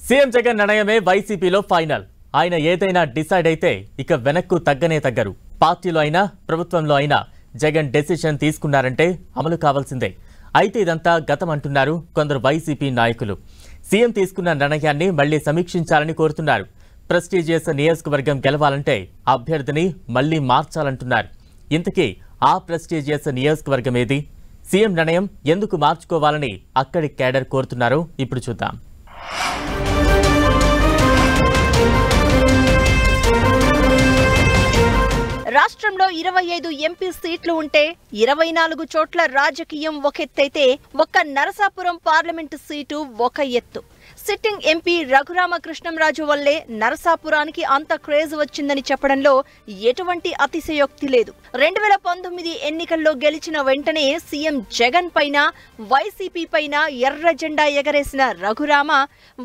CM Jagan నిర్ణయమే వైసీపీలో final. ఆయన ఏదైనా డిసైడ్ అయితే ఇక వెనక్కు తగ్గనే తగ్గరు. పార్టీలో అయినా ప్రభుత్వంలో అయినా జగన్ డెసిషన్ తీసుకున్నారంటే అమలు కావాల్సిందే. అయితే ఇదంతా గతం అంటున్నారు కొందరు వైసీపీ నాయకులు. సీఎం తీసుకున్న నిర్ణయాన్ని మళ్లీ సమీక్షించాలని కోరుతున్నారు. ప్రెస్టీజియస్ నియోజకవర్గం గెలవాలంటే అభ్యర్థిని మళ్లీ మార్చాలంటున్నారు. ఇంతకీ ఆ ప్రెస్టీజియస్ నియోజకవర్గం ఏది? సీఎం నిర్ణయం ఎందుకు మార్చుకోవాలని అక్కడి కేడర్ కోరుతున్నారో ఇప్పుడు చూద్దాం. రాష్ట్రంలో 25 ఎంపీ సీట్లు ఉంటే 24 చోట్ల రాజకీయం ఒక ఎత్తైతే ఒక్క నరసాపురం పార్లమెంటు సీటు ఒక ఎత్తు. సిట్టింగ్ ఎంపీ రఘురామకృష్ణంరాజు వల్లే నరసాపురానికి అంత క్రేజ్ వచ్చిందని చెప్పడంలో ఎటువంటి అతిశయోక్తి లేదు. 2019 ఎన్నికల్లో గెలిచిన వెంటనే సీఎం జగన్ పైన వైసీపీ పైన ఎర్ర జెండా ఎగరేసిన రఘురామ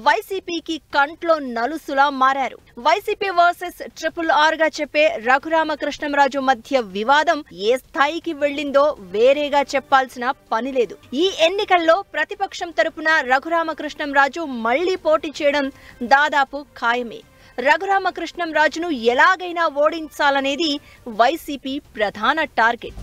వైసీపీకి కంట్లో నలుసులా మారారు. వైసీపీ వర్సెస్ RRR గా చెప్పే రఘురామకృష్ణంరాజు మధ్య వివాదం ఏ స్థాయికి వెళ్లిందో వేరేగా చెప్పాల్సిన పని లేదు. ఈ ఎన్నికల్లో ప్రతిపక్షం తరపున రఘురామకృష్ణంరాజు మళ్లీ పోటీ చేయడం దాదాపు ఖాయమే. రఘురామకృష్ణంరాజును ఎలాగైనా ఓడించాలనేది వైసీపీ ప్రధాన టార్గెట్.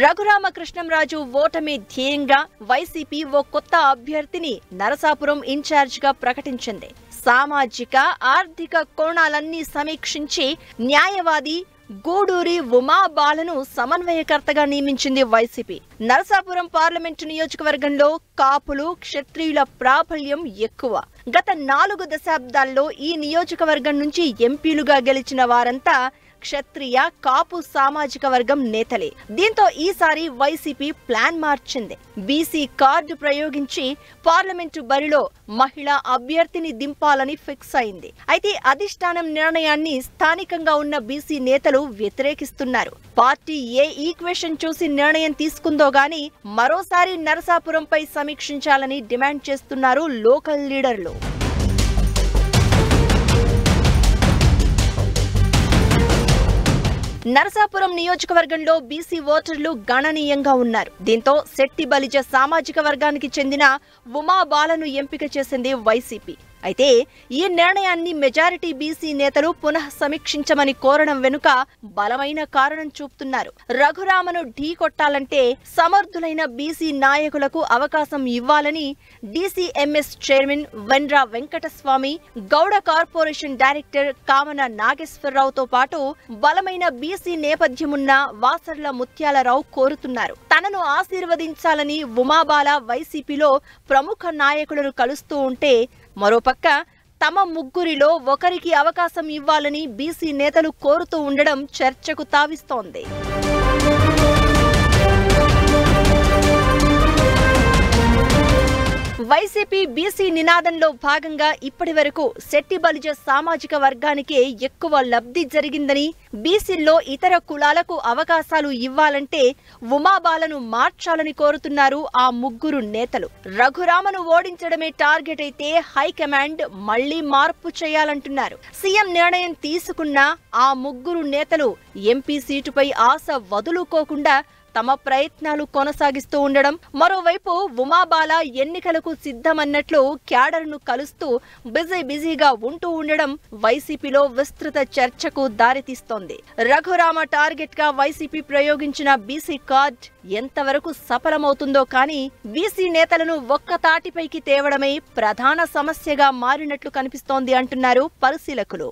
రఘురామకృష్ణంరాజు ఓటమి ధ్యేయంగా వైసీపీ ఓ కొత్త అభ్యర్థిని నరసాపురం ఇన్ఛార్జ్ గా ప్రకటించింది. సామాజిక ఆర్థిక కోణాలన్నీ సమీక్షించి న్యాయవాది గూడూరి ఉమాబాలను సమన్వయకర్తగా నియమించింది వైసీపీ. నరసాపురం పార్లమెంటు నియోజకవర్గంలో కాపులు క్షత్రియుల ప్రాబల్యం ఎక్కువ. గత 4 దశాబ్దాల్లో ఈ నియోజకవర్గం నుంచి ఎంపీలుగా గెలిచిన వారంతా క్షత్రియ కాపు సామాజిక వర్గం నేతలే. దీంతో ఈసారి వైసీపీ ప్లాన్ మార్చింది. బీసీ కార్డు ప్రయోగించి పార్లమెంటు బరిలో మహిళా అభ్యర్థిని దింపాలని ఫిక్స్ అయింది. అయితే అధిష్టానం నిర్ణయాన్ని స్థానికంగా ఉన్న బీసీ నేతలు వ్యతిరేకిస్తున్నారు. పార్టీ ఏ ఈక్వేషన్ చూసి నిర్ణయం తీసుకుందో గానీ మరోసారి నరసాపురంపై సమీక్షించాలని డిమాండ్ చేస్తున్నారు లోకల్ లీడర్లు. నరసాపురం నియోజకవర్గంలో బీసీ ఓటర్లు గణనీయంగా ఉన్నారు. దీంతో శెట్టి బలిజ సామాజిక వర్గానికి చెందిన ఉమాబాలను ఎంపిక చేసింది వైసీపీ. అయితే ఈ నిర్ణయాన్ని మెజారిటీ బీసీ నేతలు పునః సమీక్షించమని కోరడం వెనుక బలమైన కారణం చూపుతున్నారు. రఘురామను ఢీ కొట్టాలంటే సమర్థులైన బీసీ నాయకులకు అవకాశం ఇవ్వాలని DCMS chairman Vendra Venkataswamy, Gowda corporation director Kamana నాగేశ్వరరావుతో పాటు బలమైన బీసీ నేపథ్యమున్న వాసర్ల ముత్యాలరావు కోరుతున్నారు. తనను ఆశీర్వదించాలని ఉమాబాల వైసీపీలో ప్రముఖ నాయకులను కలుస్తూ ఉంటే మరోపక్క తమ ముగ్గురిలో ఒకరికి అవకాశం ఇవ్వాలని బీసీ నేతలు కోరుతూ ఉండడం చర్చకు తావిస్తోంది. వైసీపీ బీసీ నినాదంలో భాగంగా ఇప్పటి వరకు శెట్టి బలిజ సామాజిక వర్గానికే ఎక్కువ లబ్ధి జరిగిందని, బీసీల్లో ఇతర కులాలకు అవకాశాలు ఇవ్వాలంటే ఉమాబాలను మార్చాలని కోరుతున్నారు ఆ ముగ్గురు నేతలు. రఘురామను ఓడించడమే టార్గెట్ అయితే హైకమాండ్ మళ్లీ మార్పు చేయాలంటున్నారు. సీఎం నిర్ణయం తీసుకున్న ఆ ముగ్గురు నేతలు ఎంపీ సీటుపై ఆశ వదులుకోకుండా తమ ప్రయత్నాలు కొనసాగిస్తూ ఉండడం, మరోవైపు ఉమాబాల ఎన్నికలకు సిద్ధమన్నట్లు క్యాడర్ను కలుస్తూ బిజీగా ఉంటూ ఉండడం వైసీపీలో విస్తృత చర్చకు దారితీస్తోంది. రఘురామ టార్గెట్ గా వైసీపీ ప్రయోగించిన బీసీ కార్డ్ ఎంతవరకు సఫలమవుతుందో కానీ బీసీ నేతలను ఒక్క తాటిపైకి తేవడమే ప్రధాన సమస్యగా మారినట్లు కనిపిస్తోంది అంటున్నారు పరిశీలకులు.